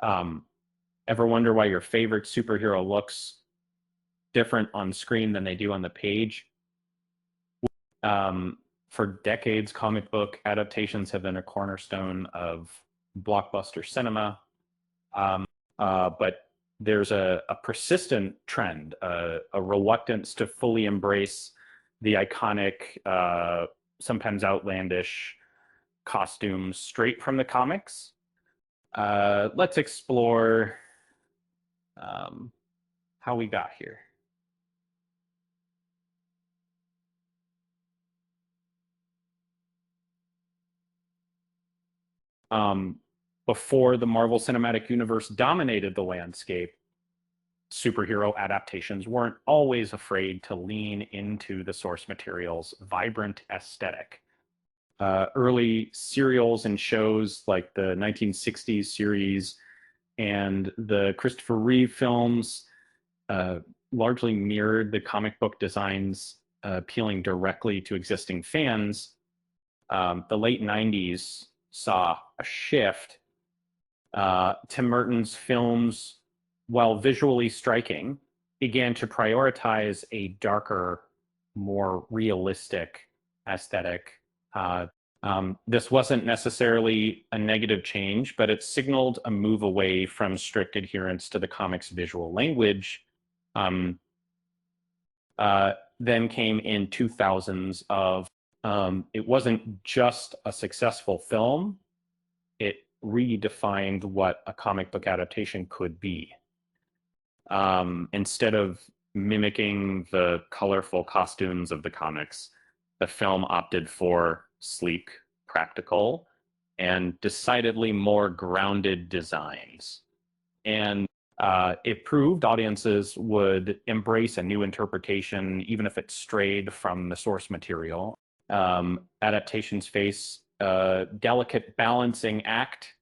Um, Ever wonder why your favorite superhero looks different on screen than they do on the page? For decades, comic book adaptations have been a cornerstone of blockbuster cinema. Um, but there's a persistent trend, a reluctance to fully embrace the iconic, sometimes outlandish costumes straight from the comics. Let's explore um, how we got here. Um, Before the Marvel Cinematic Universe dominated the landscape, superhero adaptations weren't always afraid to lean into the source material's vibrant aesthetic. Early serials and shows like the 1960s series and the Christopher Reeve films uh, largely mirrored the comic book designs, appealing directly to existing fans. The late 90s saw a shift. Tim Burton's films, while visually striking, began to prioritize a darker, more realistic aesthetic. This wasn't necessarily a negative change, but it signaled a move away from strict adherence to the comic's visual language. Um, then came in 2000s of it wasn't just a successful film, it redefined what a comic book adaptation could be. Instead of mimicking the colorful costumes of the comics, the film opted for sleek, practical, and decidedly more grounded designs. And it proved audiences would embrace a new interpretation, even if it strayed from the source material. Adaptations face a delicate balancing act,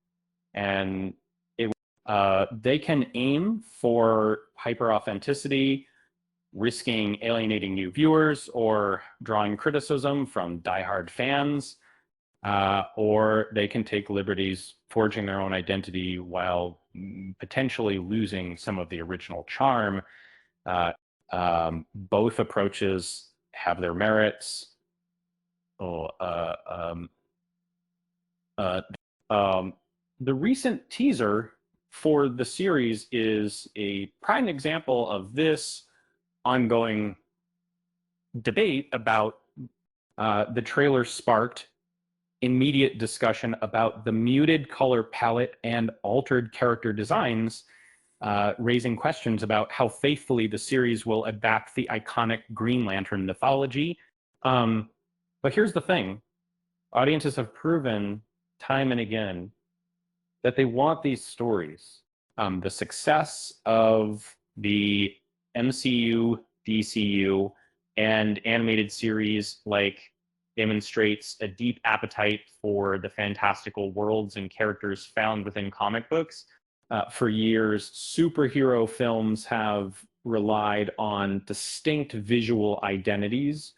and they can aim for hyper authenticity, risking alienating new viewers or drawing criticism from diehard fans, or they can take liberties forging their own identity while potentially losing some of the original charm. Uh, Both approaches have their merits. Oh, uh, um, the recent teaser for the series is a prime example of this ongoing debate about the trailer sparked immediate discussion about the muted color palette and altered character designs, raising questions about how faithfully the series will adapt the iconic Green Lantern mythology. But here's the thing: audiences have proven time and again that they want these stories. The success of the MCU, DCU, and animated series like demonstrates a deep appetite for the fantastical worlds and characters found within comic books. For years, superhero films have relied on distinct visual identities,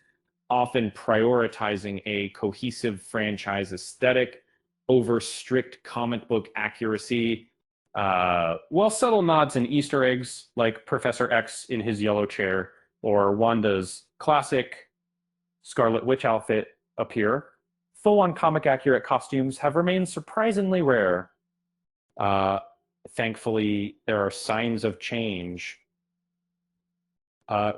often prioritizing a cohesive franchise aesthetic over strict comic book accuracy. While subtle nods and Easter eggs, like Professor X in his yellow chair or Wanda's classic Scarlet Witch outfit appear, full-on comic accurate costumes have remained surprisingly rare. Uh, Thankfully, there are signs of change.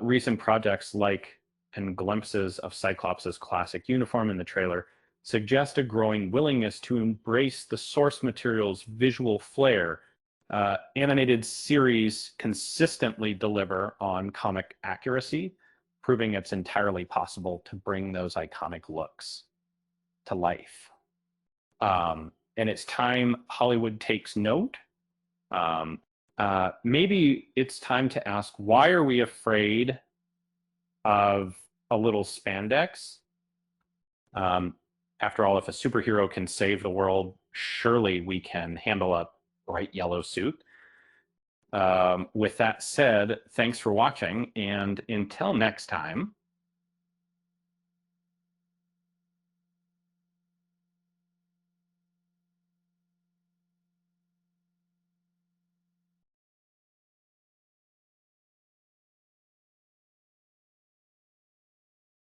Recent projects like and glimpses of Cyclops' classic uniform in the trailer suggest a growing willingness to embrace the source material's visual flair. Animated series consistently deliver on comic accuracy, proving it's entirely possible to bring those iconic looks to life. And it's time Hollywood takes note. Maybe it's time to ask, why are we afraid of a little spandex? Um, After all, if a superhero can save the world, surely we can handle a bright yellow suit. With that said, thanks for watching, and until next time,